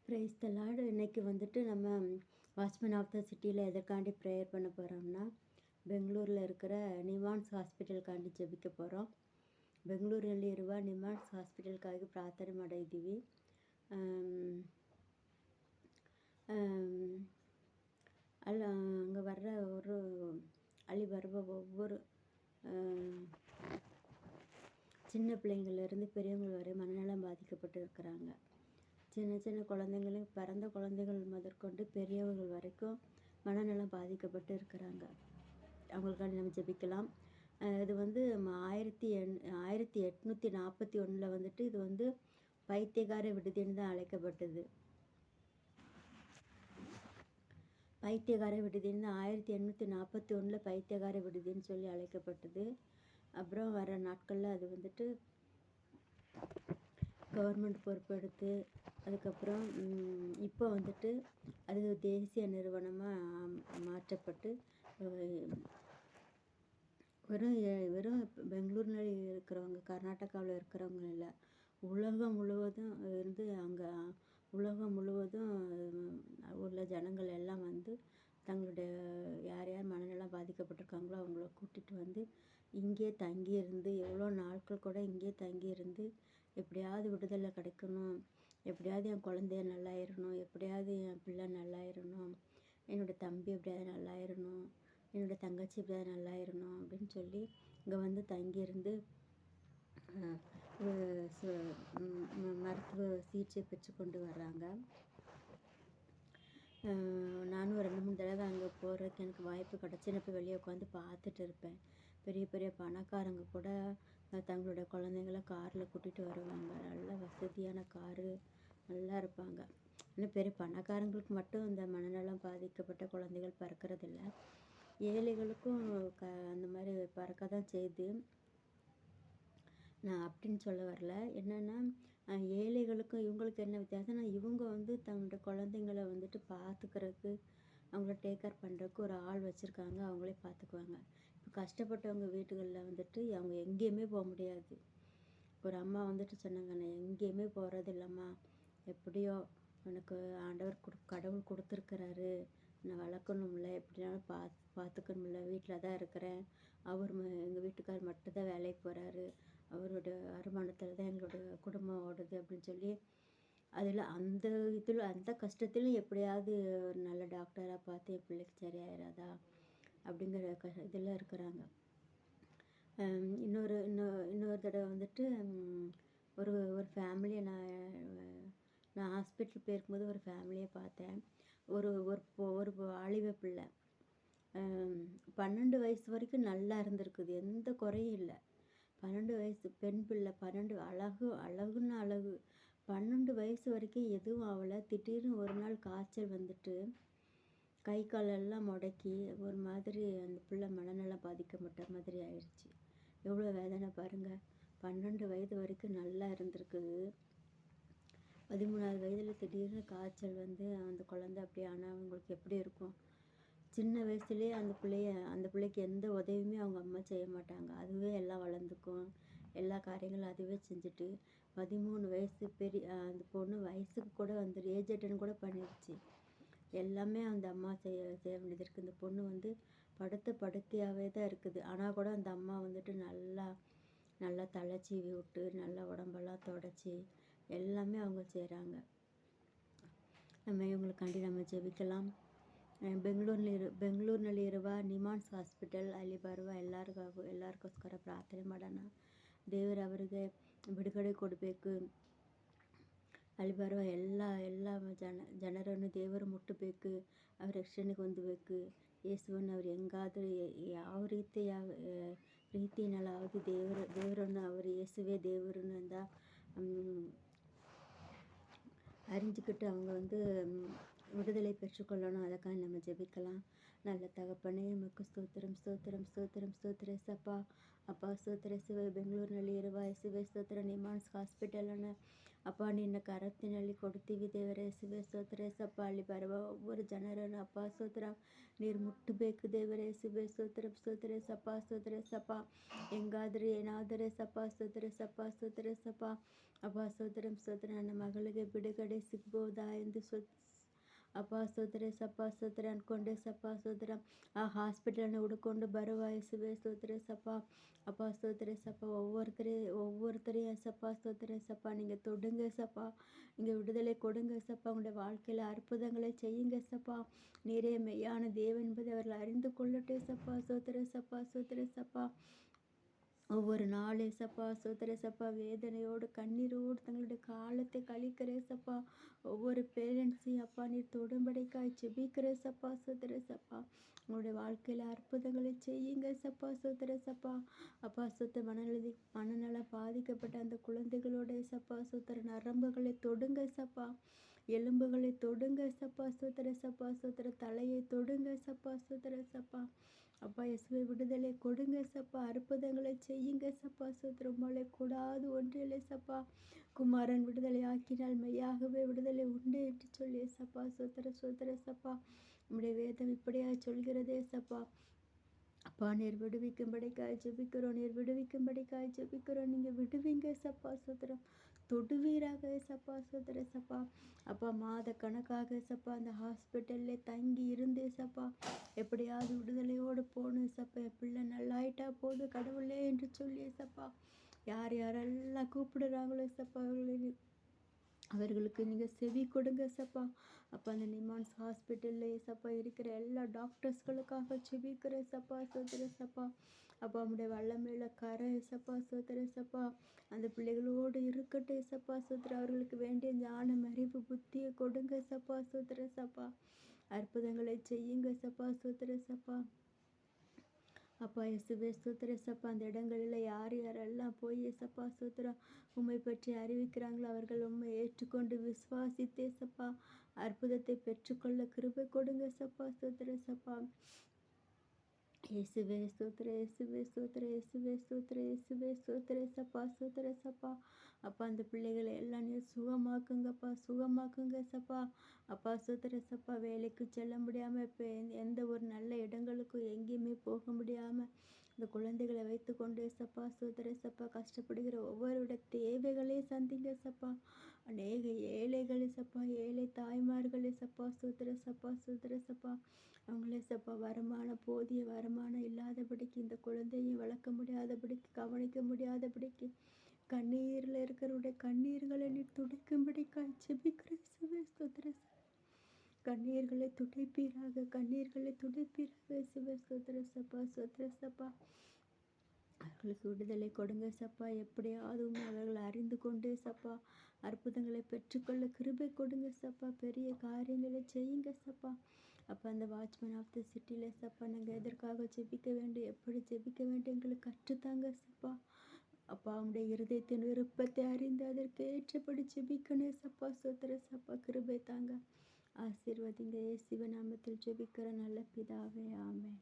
Praise the Lord. இன்னைக்கு வந்துட்டு நம்ம வாட்ச்மேன் ஆஃப் த சிட்டியில் எதற்காண்டி ப்ரேயர் பண்ண போகிறோம்னா, பெங்களூரில் இருக்கிற நிவான்ஸ் ஹாஸ்பிட்டலுக்காண்டி ஜெபிக்க போகிறோம். ಬೆಂಗಳೂರಲ್ಲಿ ಇರುವ ನಿಮ್ಹಾನ್ಸ್ ಹಾಸ್ಪಿಟಲ್ಗಾಗಿ ಪ್ರಾರ್ಥನೆ ಮಾಡಿದ್ದೀವಿ. ಅಲ್ಲ அங்கே வர்ற வருவ ஒவ்வொரு சின்ன பிள்ளைங்கள்லேருந்து பெரியவங்க வரை மனநலம் பாதிக்கப்பட்டு இருக்கிறாங்க. சின்ன சின்ன குழந்தைங்களும் பிறந்த குழந்தைகள் முதற்கொண்டு பெரியவர்கள் வரைக்கும் மனநலம் பாதிக்கப்பட்டு இருக்கிறாங்க. அவங்களுக்காண்டி நம்ம ஜெபிக்கலாம். இது வந்து 1841 வந்துட்டு இது வந்து பைத்தியக்கார விடுதின்னு தான் அழைக்கப்பட்டது. பைத்தியக்கார விடுதின்னு 1841 பைத்தியக்கார விடுதின்னு சொல்லி அழைக்கப்பட்டது. அப்புறம் வர நாட்களில் அது வந்துட்டு கவர்மெண்ட் பொறுப்பெடுத்து அதுக்கப்புறம் இப்போ வந்துட்டு அது தேசிய நிறுவனமாக மாற்றப்பட்டு வெறும் பெங்களூரில் இருக்கிறவங்க, கர்நாடகாவில் இருக்கிறவங்க இல்லை, உலகம் முழுவதும் இருந்து உலகம் முழுவதும் உள்ள ஜனங்கள் எல்லாம் வந்து தங்களுடைய யார் யார் மனநலம் பாதிக்கப்பட்டிருக்காங்களோ அவங்கள கூட்டிகிட்டு வந்து இங்கே தங்கியிருந்து எவ்வளோ நாட்கள் கூட இங்கே தங்கியிருந்து எப்படியாவது விடுதலை கிடைக்கணும், எப்படியாவது என் குழந்தைய நல்லாயிடணும், எப்படியாவது என் பிள்ளை நல்லாயிடணும், என்னோடய தம்பி எப்படியாவது நல்லாயிடணும், என்னோடய தங்கச்சி எப்படியாவது நல்லாயிடணும் அப்படின்னு சொல்லி இங்கே வந்து தங்கியிருந்து மருத்துவ சிகிச்சை பெற்றுக்கொண்டு வர்றாங்க. நானும் 2-3 தடவை அங்கே போகிறதுக்கு எனக்கு வாய்ப்பு கிடச்சி நான் போய் வெளியே உட்காந்து பார்த்துட்டு இருப்பேன். பெரிய பெரிய பணக்காரங்க கூட தங்களோட குழந்தைங்கள காரில் கூட்டிகிட்டு வருவாங்க. நல்ல வசதியான காரு, நல்லா இருப்பாங்க. இன்னும் பெரிய பணக்காரங்களுக்கு மட்டும் இந்த மனநலம் பாதிக்கப்பட்ட குழந்தைகள் பிறக்கிறதில்ல, ஏழைகளுக்கும் அந்த மாதிரி பிறக்க தான் செய்யுது. நான் அப்படின்னு சொல்ல வரல. என்னென்னா ஏழைகளுக்கும் இவங்களுக்கு என்ன வித்தியாசம்னா, இவங்க வந்து தங்களோட குழந்தைங்கள வந்துட்டு பார்த்துக்கிறதுக்கு, அவங்கள டேக் கேர் பண்ணுறதுக்கு ஒரு ஆள் வச்சுருக்காங்க, அவங்களே பார்த்துக்குவாங்க. இப்போ கஷ்டப்பட்டவங்க வீட்டுகளில் வந்துட்டு அவங்க எங்கேயுமே போக முடியாது. ஒரு அம்மா வந்துட்டு சொன்னாங்க, நான் எங்கேயுமே போகிறது இல்லைம்மா, எப்படியோ எனக்கு ஆண்டவர் கடவுள் கொடுத்துருக்கிறாரு, நான் வளர்க்கணும்ல, எப்படினாலும் பார்த்துக்கணும்ல, வீட்டில் தான் இருக்கிறேன், எங்கள் வீட்டுக்கார் மட்டும்தான் வேலைக்கு போகிறாரு, அவரோட வருமானத்தில் தான் எங்களோட குடும்பம் ஓடுது அப்படின்னு சொல்லி அந்த கஷ்டத்திலும் எப்படியாவது ஒரு நல்ல டாக்டராக பார்த்து என் பிள்ளைக்கு சரியாயிராதா அப்படிங்கிற இதில் இருக்கிறாங்க. இன்னொரு தடவை வந்துட்டு ஒரு ஃபேமிலியை நான் ஹாஸ்பிட்டல் போயிருக்கும்போது ஒரு ஃபேமிலியை பார்த்தேன். ஒரு வாலிப பிள்ளை 12 வயசு வரைக்கும் நல்லா இருந்திருக்குது, எந்த குறையும் இல்லை. 12 வயசு பெண் பிள்ளை, 12 அழகுன்னு அழகு, 12 வயசு வரைக்கும் எதுவும் ஆகலை. திடீர்னு ஒரு நாள் காய்ச்சல் வந்துட்டு கை காலெல்லாம் முடக்கி ஒரு மாதிரி அந்த பிள்ளை மனநலம் பாதிக்கப்பட்ட மாதிரி ஆயிடுச்சு. எவ்வளோ வேதனை பாருங்கள். 12 வயது வரைக்கும் நல்லா இருந்திருக்குது, 13வது வயதில் திடீர்னு காய்ச்சல் வந்து அந்த குழந்தை அப்படி ஆனால் அவங்களுக்கு எப்படி இருக்கும்? சின்ன வயசுலேயே அந்த பிள்ளைக்கு எந்த உதவியுமே அவங்க அம்மா செய்ய மாட்டாங்க, அதுவே எல்லாம் வளர்ந்துக்கும், எல்லா காரியங்களும் அதுவே செஞ்சுட்டு 13 வயசு அந்த பொண்ணு வயசுக்கு கூட வந்து ஏஜ் அட்டன் கூட பண்ணிடுச்சு. எல்லாமே அந்த அம்மா செய்ய வேண்டியது இருக்குது. இந்த பொண்ணு வந்து படுக்கையாகவே தான் இருக்குது. ஆனால் கூட அந்த அம்மா வந்துட்டு நல்லா தலை சீவி விட்டு நல்லா உடம்பெல்லாம் தொடச்சி எல்லாமே அவங்க செய்கிறாங்க. நம்ம இவங்களுக்காண்டி நம்ம ಜೆಬಿக்கலாம். ಬೆಂಗಳೂರಿನಲ್ಲಿರುವ ನಿಮ್ಹಾನ್ಸ್ ಹಾಸ್ಪಿಟಲ್ ಅಲ್ಲಿ ಬರುವ ಎಲ್ಲರಿಗೋಸ್ಕರ ಪ್ರಾರ್ಥನೆ ಮಾಡೋಣ. ದೇವರು ಅವರಿಗೆ ಬಿಡುಗಡೆ ಕೊಡಬೇಕು. ಅಲ್ಲಿ ಬರುವ ಎಲ್ಲ ಜನರನ್ನು ದೇವರು ಮುಟ್ಟಬೇಕು, ಅವ್ರ ರಕ್ಷಣೆಗೆ ಹೊಂದಬೇಕು. ಯೇಸುವನ್ನು ಅವ್ರು ಹೆಂಗಾದರೂ ಯಾವ ರೀತಿಯಲ್ಲಿ ದೇವರನ್ನು ಅವರು இயேசுவே தேவருன்னு அந்த அறிஞ்சிக்கிட்டு அவங்க வந்து விடுதலை பெற்றுக்கொள்ளணும். அதுக்காக நம்ம ஜெபிக்கலாம். நல்ல தகப்பனே, நமக்கு ஸ்தோத்திரம் ஸ்தோத்திரம் ஸ்தோத்திரம் ஸ்தோத்திர சப்பா அப்பா ஸ்தோத்திர சிவ. ಬೆಂಗಳೂರಿನಲ್ಲಿ ಇರುವ ಯೇಸುವೆ ಸ್ತೋತ್ರ. ನಿಮ್ಹಾನ್ಸ್ ಹಾಸ್ಪಿಟಲನ್ನು ಅಪ್ಪ ನಿನ್ನ ಕರತ್ತಿನಲ್ಲಿ ಕೊಡ್ತೀವಿ ದೇವರೇ ಯೇಸುವೆ ಸ್ತೋತ್ರ ಏಸಪ್ಪ. ಅಲ್ಲಿ ಬರುವ ಒவ்வொரு ಜನರನ್ನು ಅಪ್ಪ ಸ್ತೋತ್ರ ನೀರು ಮುಟ್ಟಬೇಕು ದೇವರೇ ಯೇಸುವೆ ಸ್ತೋತ್ರ ಸ್ತೋತ್ರ ಏಸಪ್ಪ ಸ್ತೋತ್ರ ಏಸಪ್ಪ. ಹೆಂಗಾದರೆ ಏನಾದರೆ ಸಪ್ಪ ಸ್ತೋತ್ರ ಸಪ್ಪ ಸ್ತೋತ್ರ ಏಸಪ್ಪ. ಅಪ್ಪ ಸ್ತೋತ್ರ ಸ್ತೋತ್ರ ನನ್ನ ಮಗಳಿಗೆ ಬಿಡುಗಡೆ ಸಿಗ್ಬೋದಾ ಎಂದು ಅಪ್ಪ ಸ್ತೋತ್ರ ಸಪ್ಪ ಸ್ತೋತ್ರ ಅಂದ್ಕೊಂಡೆ ಸಪ್ಪ ಸ್ತೋತ್ರ ಆ ಹಾಸ್ಪಿಟಲ್ನ ಹುಡ್ಕೊಂಡು ಬರುವ ಯೇಸುವೆ ಸ್ತೋತ್ರ சப்பா. அப்பா ஸ்தோத்திர சப்பா. ஒவ்வொருத்தரையும் சப்பா ஸ்தோத்திர சப்பா. நீங்கள் தொடுங்க சப்பா. நீங்கள் விடுதலை கொடுங்க சப்பா. உங்களுடைய வாழ்க்கையில் அற்புதங்களை செய்யுங்க சப்பா. நீரே மெய்யான தேவன் என்பதை அவர்கள் அறிந்து கொள்ளட்டும் சப்பா. ஸ்தோத்திர சப்பா ஸ்தோத்திர சப்பா. ஒவ்வொரு நாள் ஏசப்பா ஸ்தோத்திர சப்பா வேதனையோடு கண்ணீரோடு தங்களுடைய காலத்தை கழிக்கிற சப்பா. ஒவ்வொரு பேரண்ட்ஸையும் அப்பா நீர் தொடும்படிக்காய் ஜெபிக்கிற சப்பா ஸ்தோத்திர சப்பா. உங்களுடைய வாழ்க்கையில் அற்புதங்களை செய்யுங்க சப்பா ஸ்தோத்திர சப்பா. அப்பா மனநலம் பாதிக்கப்பட்ட அந்த குழந்தைகளோட சப்பா ஸ்தோத்திர நரம்புகளை தொடுங்க சப்பா. எலும்புகளை தொடுங்க சப்பா ஸ்தோத்திர சப்பா ஸ்தோத்திர தலையை தொடுங்க சப்பா ஸ்தோத்திர சப்பா. அப்பா இயேசுவே விடுதலை கொடுங்க சப்பா. அற்புதங்களை செய்யுங்க சப்பா ஸ்தோத்திரம். உம்மாலே கூடாது ஒன்றில்லை சப்பா. குமாரன் விடுதலை ஆக்கினால் மெய்யாகவே விடுதலை உண்டு என்று சொல்லி சப்பா ஸ்தோத்திர ஸ்தோத்திர சப்பா. நம்முடைய வேதம் இப்படியா சொல்கிறதே சப்பா. அப்பா நீர் விடுவிக்கும்படிக்காய் ஜெபிக்கிறோம். நீர் விடுவிக்கும்படிக்காய் ஜெபிக்கிறோம். நீங்கள் விடுவீங்க சப்பா ஸ்தோத்திரம். தொடுவீராக சப்பா ஸ்தோத்திர சப்பா. அப்பா மாத கணக்காக சப்பா அந்த ஹாஸ்பிட்டல்ல தங்கி இருந்தே சப்பா. எப்படியாவது விடுதலையோடு போகணும் சப்பா. என் பிள்ளை நல்லாயிட்டா போதும் கடவுளே என்று சொல்லி சப்பா. யார் யாரெல்லாம் கூப்பிடுறாங்களோ சப்பா அவர்களுக்கு நீங்கள் செவி கொடுங்க சப்பா. அப்போ அந்த நிமான்ஸ் ஹாஸ்பிட்டல்ல சப்பா இருக்கிற எல்லா டாக்டர்ஸ்களுக்காக செபிக்கிற சப்பா சோதர சப்பா. அப்போ அவனுடைய வல்லமையில கரை சப்பா சோதர சப்பா. அந்த பிள்ளைகளோடு இருக்கட்டும் சப்பா சோதர. அவர்களுக்கு வேண்டிய ஞானம் அறிவு புத்தியை கொடுங்க சப்பா சோதர சப்பா. அற்புதங்களை செய்யுங்க சப்பா சோதர சப்பா. அப்பா இயேசுவே ஸ்தோத்திர சப்பா. அந்த இடங்களில் யார் யாரெல்லாம் போய் சப்பா ஸ்தோத்திரம் உம்மை பற்றி அறிவிக்கிறாங்களோ அவர்கள் உம்மை ஏற்றுக்கொண்டு விசுவாசித்தே சப்பா அற்புதத்தை பெற்றுக்கொள்ள கிருபை கொடுங்க சப்பா ஸ்தோத்திர சப்பா. இயேசுவே ஸ்தோத்திர இயேசுவே ஸ்தோத்திர இயேசுவே ஸ்தோத்திர இயேசுவே ஸ்தோத்திர சப்பா ஸ்தோத்திர சப்பா. அப்பா அந்த பிள்ளைகளை எல்லாம் நீ சுகமாக்குங்கப்பா சுகமாக்குங்க சப்பா. அப்பா ஸ்தோத்திர சப்பா. வேலைக்கு செல்ல முடியாமல் இப்போ எந்த ஒரு நல்ல இடங்களுக்கும் எங்கேயுமே போக முடியாமல் இந்த குழந்தைகளை வைத்து கொண்டு சப்பா ஸ்தோத்திர சப்பா கஷ்டப்படுகிற ஒவ்வொருடைய தேவைகளையும் சந்திங்க சப்பா. அநேக ஏழைகளை சப்பா ஏழை தாய்மார்களே சப்பா ஸ்தோத்திர சப்பா ஸ்தோத்திர சப்பா. அவங்களே சப்பா போதிய வருமானம் இல்லாதபடிக்கு இந்த குழந்தையை வளர்க்க முடியாதபடிக்கு கவனிக்க முடியாதபடிக்கு கண்ணீரில் இருக்கிறவருடைய கண்ணீர்களை நீ துடைக்கும்படிக்காய் ஜெபிக்கிறேன் ஸ்தோத்திர. கண்ணீர்களை துடைப்பீராக கண்ணீர்களை துடைப்பீராக ஸ்தோத்திர சப்பா ஸ்தோத்திர சப்பா. அவர்களுக்கு விடுதலை கொடுங்க சப்பா. எப்படியாவது அவர்கள் அறிந்து கொண்டு சப்பா அற்புதங்களை பெற்றுக்கொள்ள கிருபை கொடுங்க சப்பா. பெரிய காரியங்களை செய்யுங்க சப்பா. அப்போ அந்த வாட்ச்மேன் ஆஃப் த சிட்டியில் சப்பா நாங்கள் எதற்காக ஜெபிக்க வேண்டும் எப்படி ஜெபிக்க வேண்டும் எங்களுக்கு கற்றுத்தாங்க சப்பா. அப்பா அவனுடைய இருதயத்தின் விருப்பத்தை அறிந்து அதற்கு ஏற்றபடி ஜெபிக்கணும் சப்பா சோத்திர சப்பா. கிருபை தாங்க ஆசீர்வதிங்க. சிவநாமத்தில் ஜெபிக்கிற நல்ல பிதாவே ஆமென்.